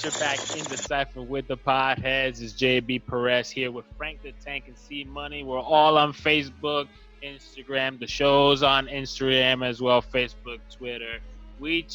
you're back in the Cypher with the Podheads. It's JB Perez here with Frank the Tank and C Money. We're all on Facebook, Instagram. The show's on Instagram as well, Facebook, Twitter. We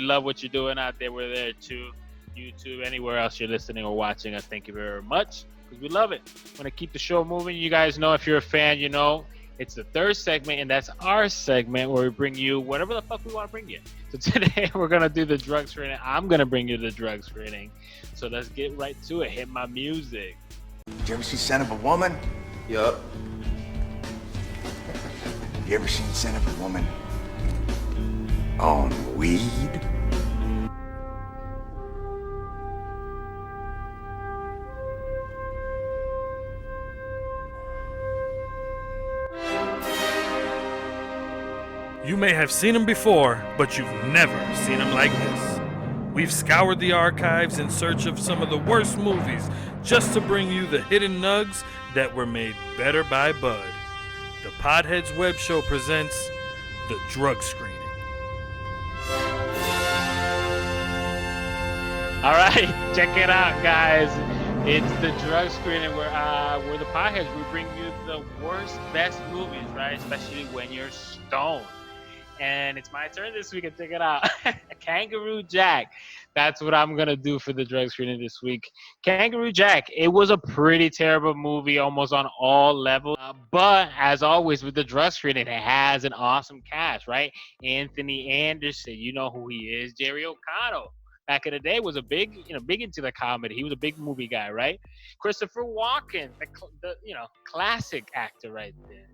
love what you're doing out there. We're there too. YouTube, anywhere else you're listening or watching us, thank you very much because we love it. Want to keep the show moving. You guys know, if you're a fan, you know it's the third segment, and that's our segment where we bring you whatever the fuck we want to bring you. So today we're gonna do the drug screening. I'm gonna bring you the drug screening. So let's get right to it. Hit my music. Did you ever see Son of a Woman? Yup. You ever seen Son of a Woman on weed? You may have seen him before, but you've never seen him like this. We've scoured the archives in search of some of the worst movies just to bring you the hidden nugs that were made better by Bud. The Podheads Web Show presents The Drug Screening. All right, check it out, guys. It's the drug screening where we're the Podheads. We bring you the worst, best movies, right? Especially when you're stoned. And it's my turn this week to check it out. Kangaroo Jack. That's what I'm going to do for the drug screening this week. Kangaroo Jack. It was a pretty terrible movie almost on all levels. But as always with the drug screening, it has an awesome cast, right? Anthony Anderson. You know who he is. Jerry O'Connell. Back in the day was a big into the comedy. He was a big movie guy, right? Christopher Walken, the classic actor right there.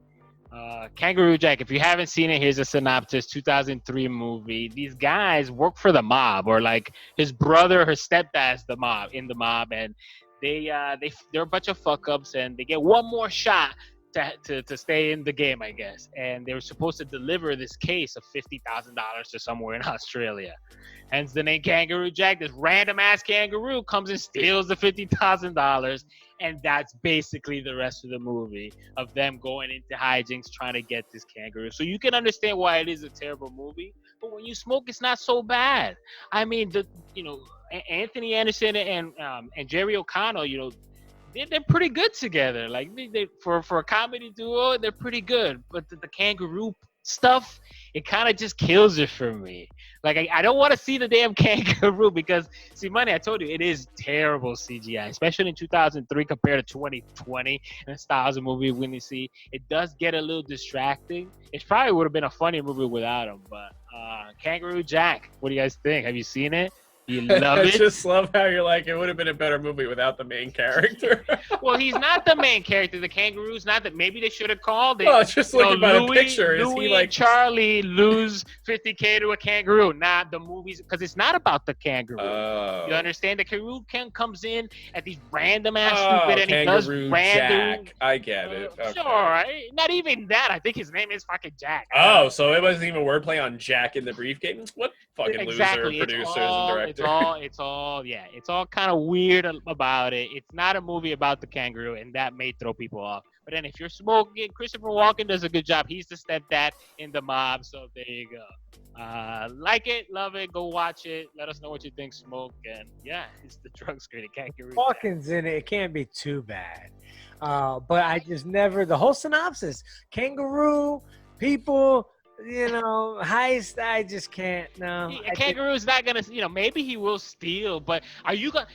Kangaroo Jack, if you haven't seen it, here's a synopsis. 2003 movie. These guys work for the mob, or like his brother, her stepdad's in the mob, and they're a bunch of fuck ups, and they get one more shot to stay in the game, I guess. And they were supposed to deliver this case of $50,000 to somewhere in Australia. Hence the name Kangaroo Jack. This random ass kangaroo comes and steals the $50,000, and that's basically the rest of the movie of them going into hijinks trying to get this kangaroo. So you can understand why it is a terrible movie, but when you smoke, it's not so bad. I mean, Anthony Anderson and Jerry O'Connell, they're pretty good together. Like they for a comedy duo, they're pretty good. But the kangaroo stuff, it kind of just kills it for me. Like I don't want to see the damn kangaroo because, see, Money, I told you, it is terrible CGI, especially in 2003 compared to 2020 and the styles of movie when you see. It does get a little distracting. It probably would have been a funny movie without him. But Kangaroo Jack, what do you guys think? Have you seen it? You love it? I just love how you're like, it would have been a better movie without the main character. Well, he's not the main character. The kangaroo's not that. Maybe they should have called it. Well, just looking by the picture, is Louis he like and Charlie lose $50K to a kangaroo? Not the movies, because it's not about the kangaroo. Oh. You understand? The kangaroo comes in at these random ass stupid, and he does Kangaroo random. Jack. I get it. Okay. Sure, right? Not even that. I think his name is fucking Jack. Oh, so it wasn't even wordplay on Jack in the briefcase? What fucking Exactly. loser producers and directors? It's all kind of weird about it. It's not a movie about the kangaroo, and that may throw people off. But then if you're smoking, Christopher Walken does a good job. He's the stepdad in the mob, so there you go. Like it, love it, go watch it. Let us know what you think, Smoke. And yeah, it's the drug screening Kangaroo. Walken's in it. It can't be too bad. But I just never, the whole synopsis, kangaroo, people, heist, I just can't. No. A kangaroo's not gonna, maybe he will steal, but are you gonna?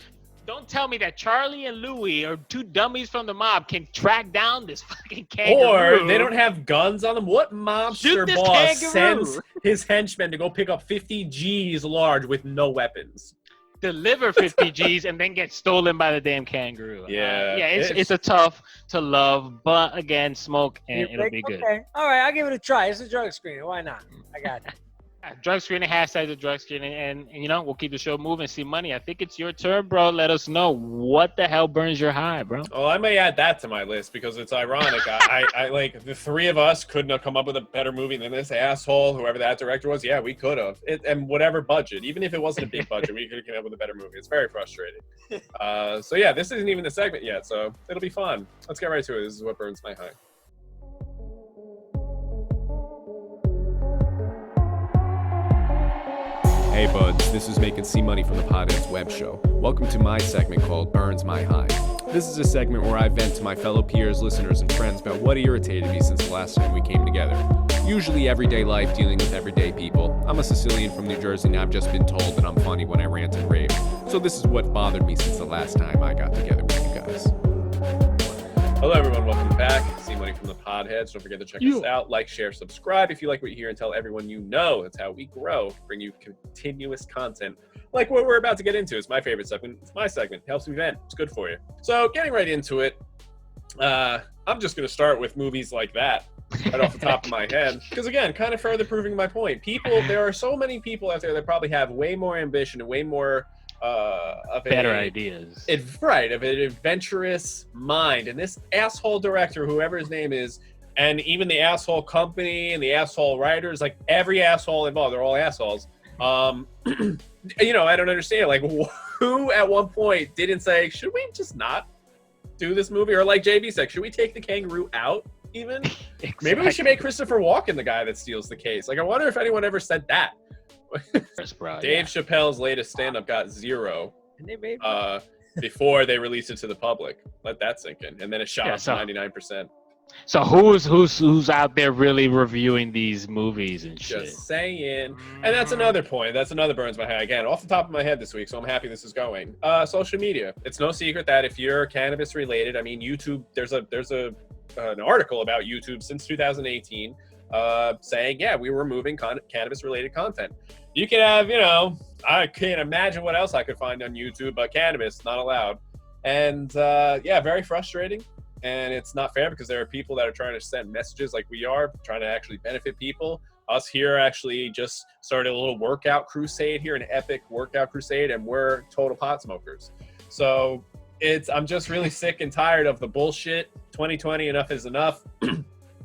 Don't tell me that Charlie and Louie, or two dummies from the mob, can track down this fucking kangaroo. Or they don't have guns on them. What mobster boss sends his henchmen to go pick up 50 G's large with no weapons? Deliver 50 G's and then get stolen by the damn kangaroo. Yeah. It's a tough to love, but again, Smoke, and it'll be good. Okay. All right, I'll give it a try. It's a drug screening. Why not? I got it. Drug screening, hashtag the drug screening, and we'll keep the show moving. See, Money, I think it's your turn, bro. Let us know what the hell burns your high, bro. Oh, I may add that to my list because it's ironic. I like the three of us couldn't have come up with a better movie than this asshole, whoever that director was. Yeah, we could have. And whatever budget, even if it wasn't a big budget, we could have come up with a better movie. It's very frustrating. So yeah, this isn't even the segment yet, so it'll be fun. Let's get right to it. This is what burns my high. Hey buds, this is Making C Money from the Podheads web show. Welcome to my segment called Burns My Hide. This is a segment where I vent to my fellow peers, listeners, and friends about what irritated me since the last time we came together. Usually everyday life dealing with everyday people. I'm a Sicilian from New Jersey and I've just been told that I'm funny when I rant and rave. So this is what bothered me since the last time I got together with you guys. Hello, everyone. Welcome back. See Money from the Podheads. Don't forget to check us out. Like, share, subscribe if you like what you hear, and tell everyone you know. That's how we grow. Bring you continuous content like what we're about to get into. It's my favorite segment. It's my segment. It helps me vent. It's good for you. So, getting right into it, I'm just going to start with movies like that right off the top of my head. Because, again, kind of further proving my point. There are so many people out there that probably have way more ambition and way more better ideas, of an adventurous mind, and this asshole director, whoever his name is, and even the asshole company and the asshole writers, like every asshole involved, they're all assholes. I don't understand, like, who at one point didn't say, should we just not do this movie? Or like JB said, should we take the kangaroo out even? Exactly. Maybe we should make Christopher Walken the guy that steals the case. Like, I wonder if anyone ever said that. Dave Chappelle's latest stand-up got 0 before they released it to the public. Let that sink in, and then it shot up to 99%. So who's out there really reviewing these movies and shit? Just saying. And that's another point. That's another burns my head again off the top of my head this week. So I'm happy this is going. Social media. It's no secret that if you're cannabis related, I mean, YouTube. There's an article about YouTube since 2018. Saying, yeah, we were removing cannabis-related content. You can have, I can't imagine what else I could find on YouTube, but cannabis, not allowed. And, very frustrating. And it's not fair because there are people that are trying to send messages like we are, trying to actually benefit people. Us here actually just started a little workout crusade here, an epic workout crusade, and we're total pot smokers. So I'm just really sick and tired of the bullshit. 2020, enough is enough.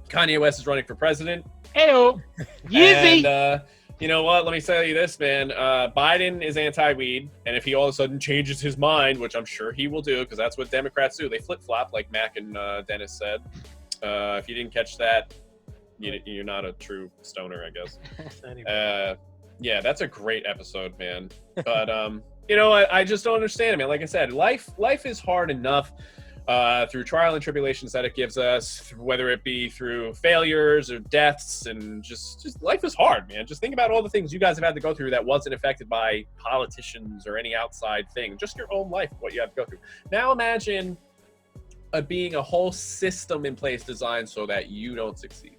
Kanye West is running for president. Ew. Yeezy. And you know what? Let me tell you this, man. Biden is anti-weed, and if he all of a sudden changes his mind, which I'm sure he will do, because that's what Democrats do, they flip-flop, like Mac and Dennis said. If you didn't catch that, you're not a true stoner, I guess. That's a great episode, man. But I just don't understand, man. Like I said, life is hard enough. Through trial and tribulations that it gives us, whether it be through failures or deaths, and just life is hard, man. Just think about all the things you guys have had to go through that wasn't affected by politicians or any outside thing, just your own life, what you have to go through. Now imagine being a whole system in place designed so that you don't succeed.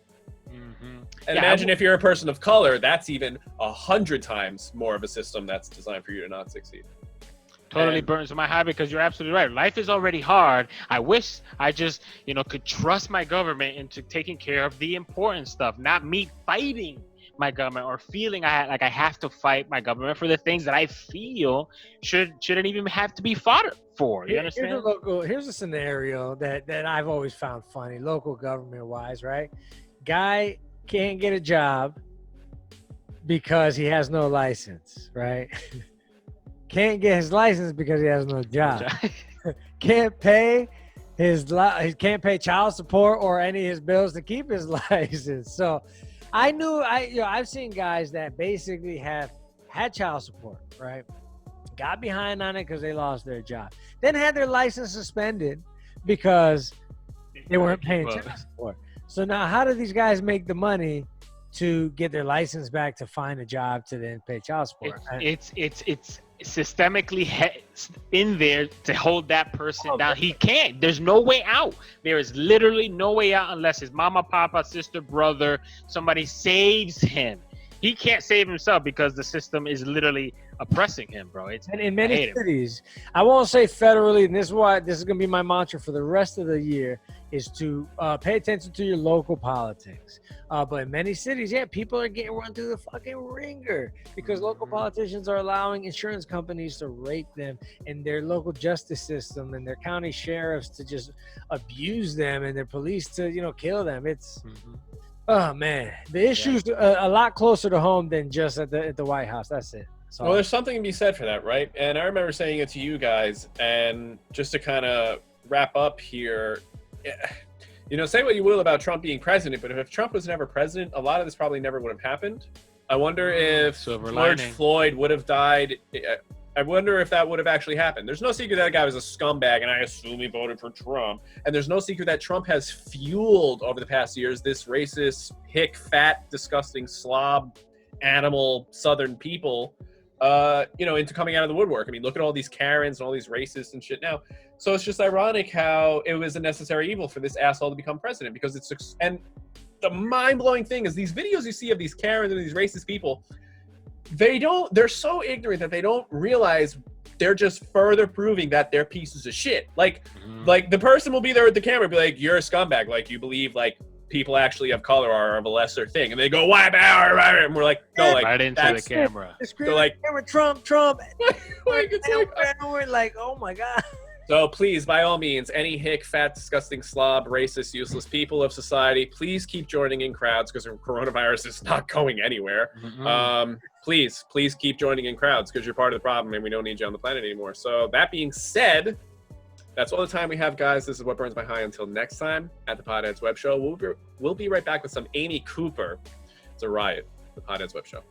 And imagine if you're a person of color, that's even 100 times more of a system that's designed for you to not succeed. Totally burns my heart because you're absolutely right. Life is already hard. I wish I just, could trust my government into taking care of the important stuff, not me fighting my government or feeling I have to fight my government for the things that I feel shouldn't even have to be fought for. You understand? Here's a scenario that I've always found funny, local government wise, right? Guy can't get a job because he has no license, right? Can't get his license because he has no job. Can't pay he can't pay child support or any of his bills to keep his license. So I've seen guys that basically have had child support, right? Got behind on it because they lost their job. Then had their license suspended because they weren't paying child support. So now how do these guys make the money to get their license back to find a job to then pay child support? It's systemically in there to hold that person down. He can't. There's no way out. There is literally no way out unless his mama, papa, sister, brother, somebody saves him. He can't save himself because the system is literally oppressing him, bro. And in many cities, I won't say federally, and this is going to be my mantra for the rest of the year, is to pay attention to your local politics. But in many cities, people are getting run through the fucking ringer because local politicians are allowing insurance companies to rape them, and their local justice system and their county sheriffs to just abuse them, and their police to, kill them. It's... Oh man, the issue's a lot closer to home than just at the White House. That's it. Well, there's something to be said for that, right? And I remember saying it to you guys, and just to kind of wrap up here, say what you will about Trump being president, but if Trump was never president, a lot of this probably never would have happened. I wonder if Silver George lining. Floyd would have died. I wonder if that would have actually happened. There's no secret that guy was a scumbag, and I assume he voted for Trump. And there's no secret that Trump has fueled over the past years this racist, hick, fat, disgusting slob, animal, Southern people, into coming out of the woodwork. I mean, look at all these Karens and all these racists and shit now. So it's just ironic how it was a necessary evil for this asshole to become president, because and the mind-blowing thing is these videos you see of these Karens and these racist people, they're so ignorant that they don't realize they're just further proving that they're pieces of shit. Like the person will be there with the camera and be like, you're a scumbag. Like, you believe like people actually of color are of a lesser thing. And they go, why? And we're like, no, like, Right into the camera. They're like, Trump. it's We're like, oh my God. So please, by all means, any hick, fat, disgusting slob, racist, useless people of society, please keep joining in crowds, because coronavirus is not going anywhere. Please keep joining in crowds, because you're part of the problem and we don't need you on the planet anymore. So that being said, that's all the time we have, guys. This is What Burns My High. Until next time at the Potheads Web Show, we'll be right back with some Amy Cooper. It's a riot, the Potheads Web Show.